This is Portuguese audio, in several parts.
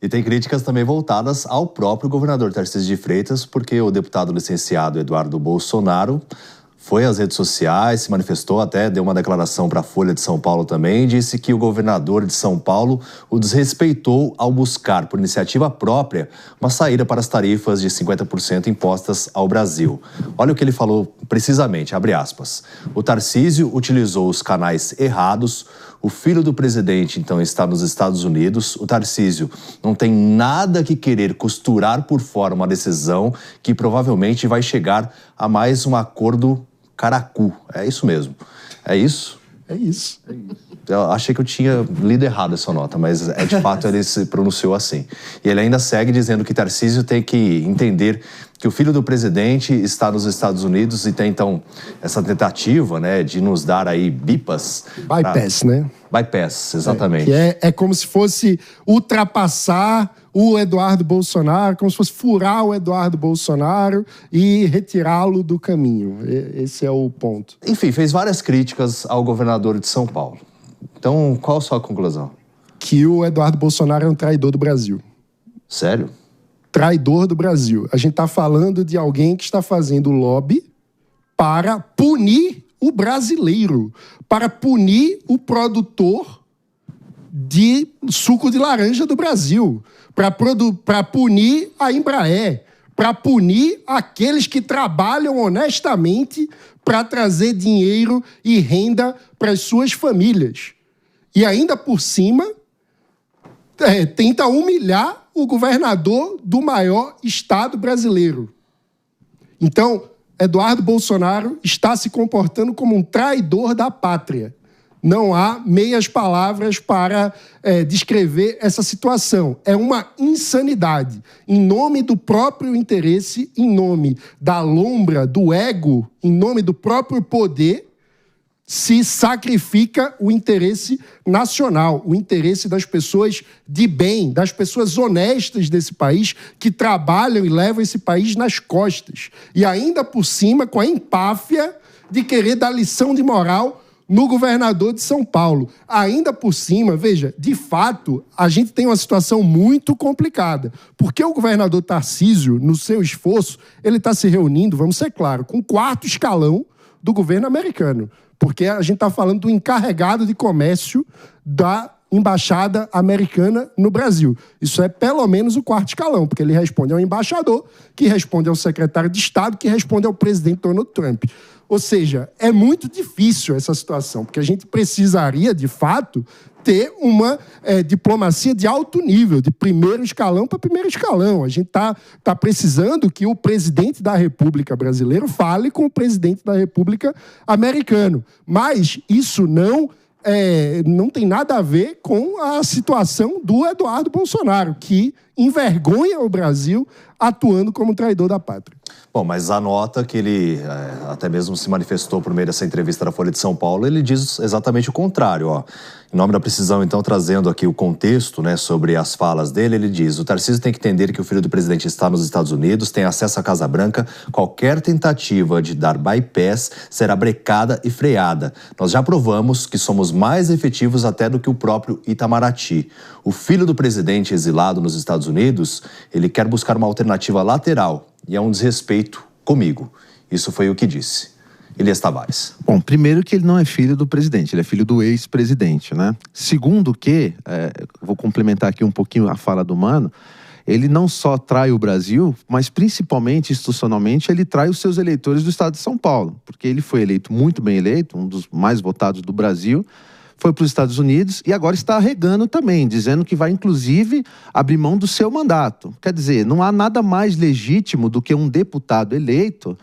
E tem críticas também voltadas ao próprio governador Tarcísio de Freitas, porque o deputado licenciado Eduardo Bolsonaro foi às redes sociais, se manifestou, até deu uma declaração para a Folha de São Paulo também, disse que o governador de São Paulo o desrespeitou ao buscar, por iniciativa própria, uma saída para as tarifas de 50% impostas ao Brasil. Olha o que ele falou precisamente, abre aspas. O Tarcísio utilizou os canais errados, o filho do presidente, então, está nos Estados Unidos. O Tarcísio não tem nada que querer costurar por fora uma decisão que provavelmente vai chegar a mais um acordo caracu. É isso mesmo. É isso? É isso. Eu achei que eu tinha lido errado essa nota, mas de fato ele se pronunciou assim. E ele ainda segue dizendo que Tarcísio tem que entender que o filho do presidente está nos Estados Unidos e tem, então, essa tentativa, né, de nos dar aí bypass, né? Bypass, exatamente. Que é como se fosse ultrapassar o Eduardo Bolsonaro, como se fosse furar o Eduardo Bolsonaro e retirá-lo do caminho. Esse é o ponto. Enfim, fez várias críticas ao governador de São Paulo. Então, qual a sua conclusão? Que o Eduardo Bolsonaro é um traidor do Brasil. Sério? Traidor do Brasil. A gente está falando de alguém que está fazendo lobby para punir o brasileiro, para punir o produtor de suco de laranja do Brasil, para punir a Embraer, para punir aqueles que trabalham honestamente para trazer dinheiro e renda para as suas famílias. E ainda por cima, tenta humilhar o governador do maior estado brasileiro. Então, Eduardo Bolsonaro está se comportando como um traidor da pátria. Não há meias palavras para descrever essa situação. É uma insanidade. Em nome do próprio interesse, em nome da lombra, do ego, em nome do próprio poder, se sacrifica o interesse nacional, o interesse das pessoas de bem, das pessoas honestas desse país, que trabalham e levam esse país nas costas. E ainda por cima, com a empáfia de querer dar lição de moral no governador de São Paulo. Ainda por cima, veja, de fato, a gente tem uma situação muito complicada, porque o governador Tarcísio, no seu esforço, ele está se reunindo, vamos ser claros, com o quarto escalão do governo americano. Porque a gente está falando do encarregado de comércio da embaixada americana no Brasil. Isso é pelo menos o quarto escalão, porque ele responde ao embaixador, que responde ao secretário de Estado, que responde ao presidente Donald Trump. Ou seja, é muito difícil essa situação, porque a gente precisaria, de fato, ter uma diplomacia de alto nível, de primeiro escalão para primeiro escalão. A gente tá precisando que o presidente da República brasileira fale com o presidente da República americano. Mas isso não tem nada a ver com a situação do Eduardo Bolsonaro, que envergonha o Brasil atuando como traidor da pátria. Bom, mas a nota que ele até mesmo se manifestou por meio dessa entrevista da Folha de São Paulo, ele diz exatamente o contrário, ó. Em nome da precisão, então, trazendo aqui o contexto, né, sobre as falas dele, ele diz: o Tarcísio tem que entender que o filho do presidente está nos Estados Unidos, tem acesso à Casa Branca, qualquer tentativa de dar bypass será brecada e freada. Nós já provamos que somos mais efetivos até do que o próprio Itamaraty. O filho do presidente exilado nos Estados Unidos, ele quer buscar uma alternativa lateral e é um desrespeito comigo. Isso foi o que disse Elias Tavares. Bom, primeiro que ele não é filho do presidente, ele é filho do ex-presidente, né? Segundo que, vou complementar aqui um pouquinho a fala do Mano, ele não só trai o Brasil, mas principalmente, institucionalmente, ele trai os seus eleitores do estado de São Paulo, porque ele foi eleito, muito bem eleito, um dos mais votados do Brasil, foi para os Estados Unidos e agora está arregando também, dizendo que vai, inclusive, abrir mão do seu mandato. Quer dizer, não há nada mais legítimo do que um deputado eleito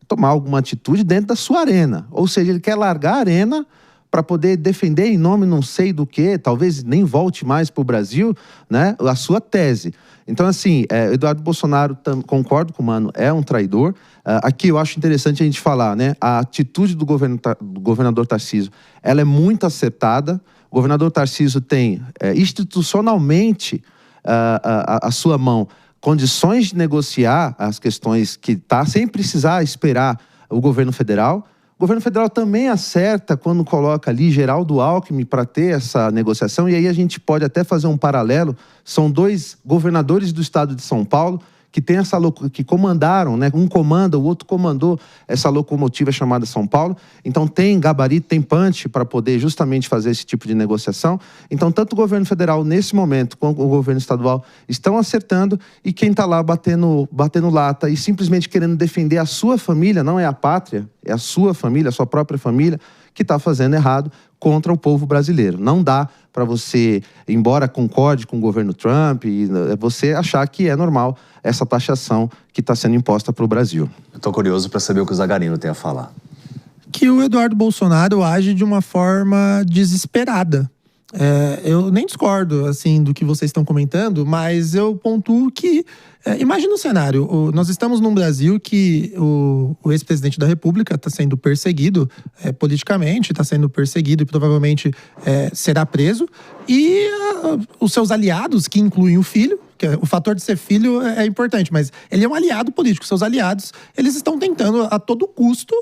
tomar alguma atitude dentro da sua arena. Ou seja, ele quer largar a arena para poder defender em nome não sei do que, talvez nem volte mais para o Brasil, né, a sua tese. Então, assim, Eduardo Bolsonaro, concordo com o Mano, é um traidor. Aqui eu acho interessante a gente falar, né, a atitude do governador Tarcísio, ela é muito acertada. O governador Tarcísio tem institucionalmente a sua mão condições de negociar as questões que está, sem precisar esperar o governo federal. O governo federal também acerta quando coloca ali Geraldo Alckmin para ter essa negociação, e aí a gente pode até fazer um paralelo. São 2 governadores do estado de São Paulo que tem que comandaram, né? Um comanda, o outro comandou essa locomotiva chamada São Paulo. Então tem gabarito, tem punch para poder justamente fazer esse tipo de negociação. Então tanto o governo federal nesse momento quanto o governo estadual estão acertando, e quem está lá batendo lata e simplesmente querendo defender a sua família, não é a pátria, é a sua família, a sua própria família, que está fazendo errado contra o povo brasileiro. Não dá para você, embora concorde com o governo Trump, você achar que é normal essa taxação que está sendo imposta para o Brasil. Eu estou curioso para saber o que o Zagarino tem a falar. Que o Eduardo Bolsonaro age de uma forma desesperada. Eu nem discordo assim do que vocês estão comentando, mas eu pontuo que imagina o cenário. Nós estamos num Brasil que o ex-presidente da República está sendo perseguido politicamente, está sendo perseguido e provavelmente será preso, e os seus aliados, que incluem o filho, que o fator de ser filho é importante, mas ele é um aliado político. Seus aliados, eles estão tentando a todo custo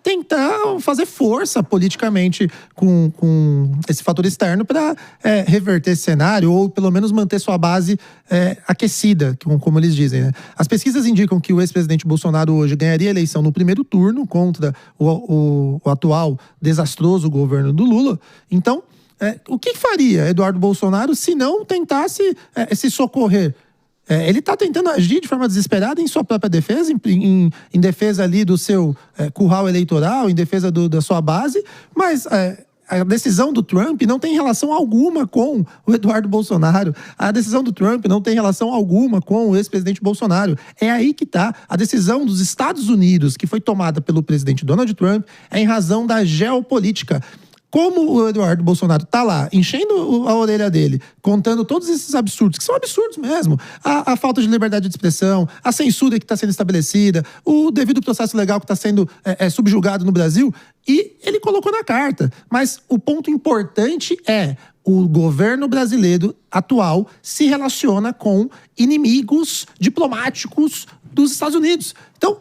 tentar fazer força politicamente com esse fator externo para reverter esse cenário, ou pelo menos manter sua base aquecida, como eles dizem, né? As pesquisas indicam que o ex-presidente Bolsonaro hoje ganharia a eleição no primeiro turno contra o atual desastroso governo do Lula. Então, o que faria Eduardo Bolsonaro se não tentasse se socorrer? Ele está tentando agir de forma desesperada em sua própria defesa, em defesa ali do seu curral eleitoral, em defesa da sua base, mas a decisão do Trump não tem relação alguma com o Eduardo Bolsonaro. A decisão do Trump não tem relação alguma com o ex-presidente Bolsonaro. É aí que está. A decisão dos Estados Unidos, que foi tomada pelo presidente Donald Trump, é em razão da geopolítica. Como o Eduardo Bolsonaro está lá, enchendo a orelha dele, contando todos esses absurdos, que são absurdos mesmo, a falta de liberdade de expressão, a censura que está sendo estabelecida, o devido processo legal que está sendo subjugado no Brasil, e ele colocou na carta. Mas o ponto importante é: o governo brasileiro atual se relaciona com inimigos diplomáticos dos Estados Unidos. Então,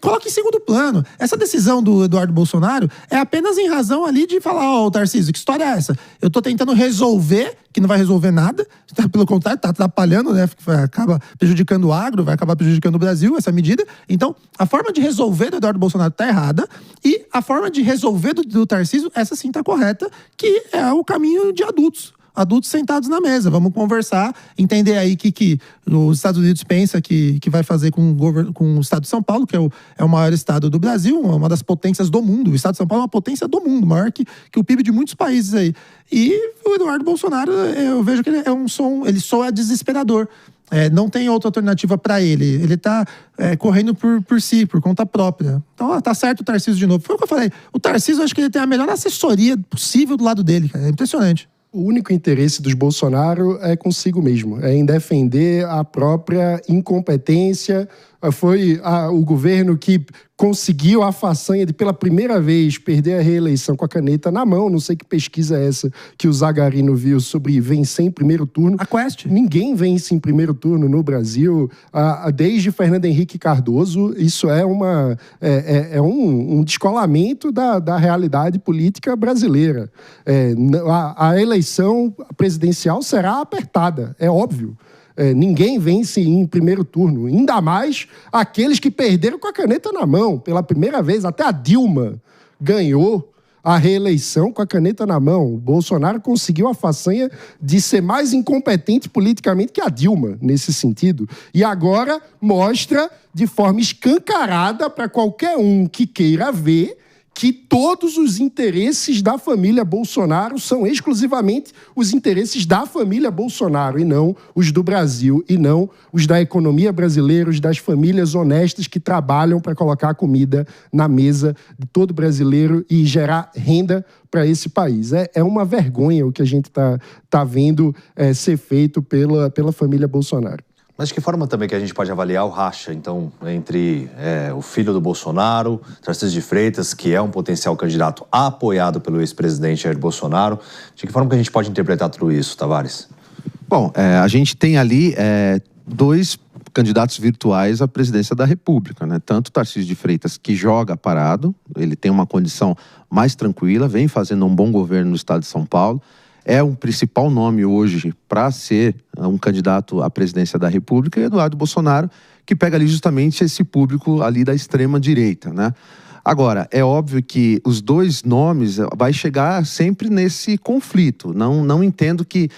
coloca em segundo plano. Essa decisão do Eduardo Bolsonaro é apenas em razão ali de falar: Tarcísio, que história é essa? Eu tô tentando resolver, que não vai resolver nada, pelo contrário, tá atrapalhando, né? Acaba prejudicando o agro, vai acabar prejudicando o Brasil, essa medida. Então, a forma de resolver do Eduardo Bolsonaro tá errada, e a forma de resolver do Tarcísio, essa sim tá correta, que é o caminho de adultos sentados na mesa. Vamos conversar, entender aí que os Estados Unidos pensa que vai fazer com o estado de São Paulo, que é o maior estado do Brasil, uma das potências do mundo. O estado de São Paulo é uma potência do mundo, maior que o PIB de muitos países aí. E o Eduardo Bolsonaro, eu vejo que ele soa desesperador. Não tem outra alternativa para ele. Ele está correndo por si, por conta própria. Então, tá certo o Tarcísio de novo. Foi o que eu falei. O Tarcísio, eu acho que ele tem a melhor assessoria possível do lado dele, cara. É impressionante. O único interesse dos Bolsonaro é consigo mesmo, é em defender a própria incompetência. Foi o governo que conseguiu a façanha de, pela primeira vez, perder a reeleição com a caneta na mão. Não sei que pesquisa é essa que o Zagarino viu sobre vencer em primeiro turno. A Quest. Ninguém vence em primeiro turno no Brasil. Desde Fernando Henrique Cardoso, isso é um descolamento da realidade política brasileira. A eleição presidencial será apertada, é óbvio. Ninguém vence em primeiro turno, ainda mais aqueles que perderam com a caneta na mão. Pela primeira vez, até a Dilma ganhou a reeleição com a caneta na mão. O Bolsonaro conseguiu a façanha de ser mais incompetente politicamente que a Dilma, nesse sentido. E agora mostra de forma escancarada para qualquer um que queira ver que todos os interesses da família Bolsonaro são exclusivamente os interesses da família Bolsonaro, e não os do Brasil, e não os da economia brasileira, os das famílias honestas que trabalham para colocar comida na mesa de todo brasileiro e gerar renda para esse país. É uma vergonha o que a gente tá vendo ser feito pela família Bolsonaro. Mas de que forma também que a gente pode avaliar o racha, então, entre o filho do Bolsonaro, Tarcísio de Freitas, que é um potencial candidato apoiado pelo ex-presidente Jair Bolsonaro? De que forma que a gente pode interpretar tudo isso, Tavares? Bom, a gente tem ali dois candidatos virtuais à presidência da República, né? Tanto Tarcísio de Freitas, que joga parado, ele tem uma condição mais tranquila, vem fazendo um bom governo no estado de São Paulo, é o principal nome hoje para ser um candidato à presidência da República, e Eduardo Bolsonaro, que pega ali justamente esse público ali da extrema-direita, né? Agora, é óbvio que os dois nomes vai chegar sempre nesse conflito. Não entendo que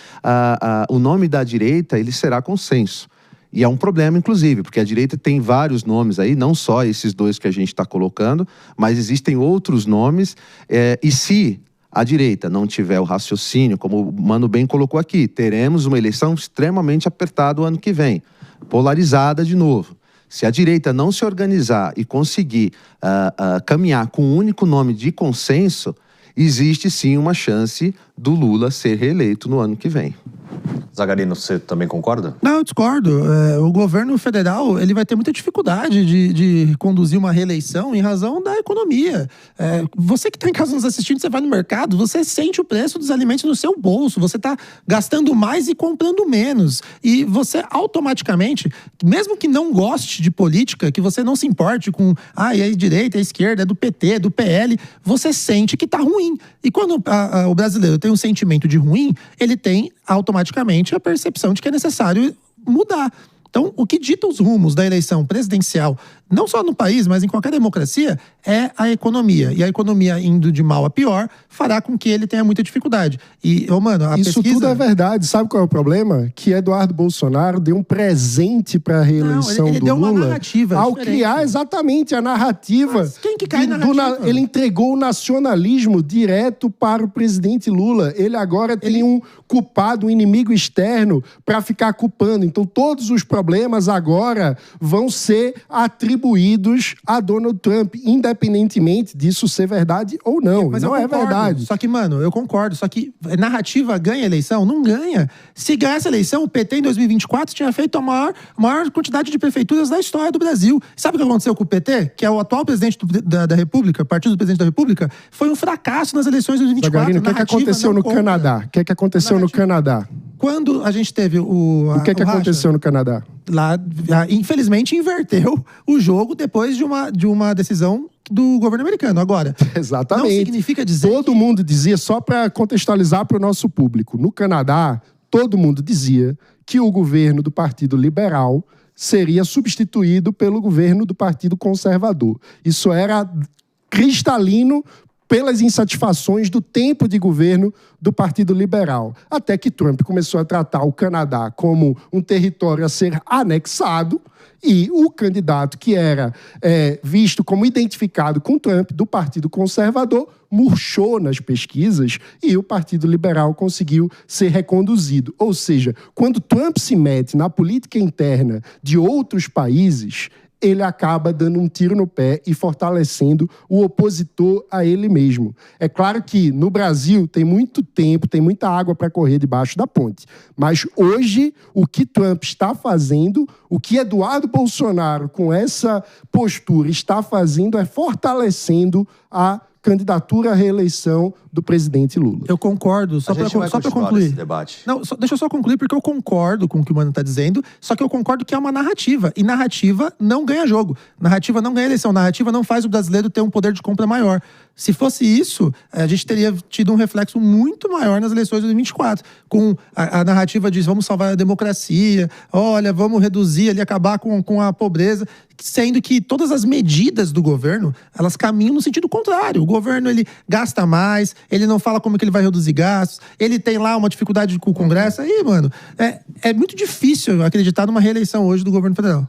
o nome da direita ele será consenso. E é um problema, inclusive, porque a direita tem vários nomes aí, não só esses dois que a gente está colocando, mas existem outros nomes. E se a direita não tiver o raciocínio, como o Mano bem colocou aqui, teremos uma eleição extremamente apertada o ano que vem, polarizada de novo. Se a direita não se organizar e conseguir caminhar com um único nome de consenso, existe sim uma chance do Lula ser reeleito no ano que vem. Zagarino, você também concorda? Não, eu discordo. O governo federal ele vai ter muita dificuldade de conduzir uma reeleição em razão da economia. Você que está em casa nos assistindo, você vai no mercado, você sente o preço dos alimentos no seu bolso. Você está gastando mais e comprando menos. E você automaticamente, mesmo que não goste de política, que você não se importe com é a direita, é a esquerda, é do PT, é do PL, você sente que está ruim. E quando o brasileiro tem um sentimento de ruim, ele tem automaticamente a percepção de que é necessário mudar. Então, o que dita os rumos da eleição presidencial, não só no país, mas em qualquer democracia, é a economia. E a economia indo de mal a pior fará com que ele tenha muita dificuldade. E, mano, a Isso pesquisa... tudo é verdade. Sabe qual é o problema? Que Eduardo Bolsonaro deu um presente para a reeleição ele do deu Lula uma narrativa ao diferente. criar exatamente a narrativa. Mas quem que cai na narrativa? Ele entregou o nacionalismo direto para o presidente Lula. Ele agora tem um culpado, um inimigo externo para ficar culpando. Então, todos os problemas agora vão ser atribuídos a Donald Trump, independentemente disso ser verdade ou não. Mas não é verdade. Só que, mano, eu concordo. Só que narrativa ganha eleição? Não ganha. Se ganhasse a eleição, o PT em 2024 tinha feito a maior quantidade de prefeituras da história do Brasil. Sabe o que aconteceu com o PT? Que é o atual presidente da República, partido do presidente da República, foi um fracasso nas eleições de 2024. Zagarino, o que aconteceu no Canadá? O que aconteceu no Canadá? Quando a gente teve o que aconteceu no Canadá? Lá, infelizmente, inverteu o jogo depois de uma decisão do governo americano. Agora, exatamente. Não significa dizer todo mundo dizia, só para contextualizar para o nosso público, no Canadá, todo mundo dizia que o governo do Partido Liberal seria substituído pelo governo do Partido Conservador. Isso era cristalino pelas insatisfações do tempo de governo do Partido Liberal. Até que Trump começou a tratar o Canadá como um território a ser anexado e o candidato que era visto como identificado com Trump, do Partido Conservador, murchou nas pesquisas e o Partido Liberal conseguiu ser reconduzido. Ou seja, quando Trump se mete na política interna de outros países, ele acaba dando um tiro no pé e fortalecendo o opositor a ele mesmo. É claro que no Brasil tem muito tempo, tem muita água para correr debaixo da ponte. Mas hoje, o que Trump está fazendo, o que Eduardo Bolsonaro, com essa postura, está fazendo é fortalecendo a candidatura à reeleição do presidente Lula. Eu concordo, só para concluir. Esse debate. Não, deixa eu só concluir, porque eu concordo com o que o Mano está dizendo, só que eu concordo que é uma narrativa, e narrativa não ganha jogo, narrativa não ganha eleição, narrativa não faz o brasileiro ter um poder de compra maior. Se fosse isso, a gente teria tido um reflexo muito maior nas eleições de 2024, com a narrativa de vamos salvar a democracia, olha, vamos reduzir ali, acabar com a pobreza, sendo que todas as medidas do governo, elas caminham no sentido contrário. O governo, ele gasta mais, ele não fala como que ele vai reduzir gastos, ele tem lá uma dificuldade com o Congresso. Aí, mano, é muito difícil acreditar numa reeleição hoje do governo federal.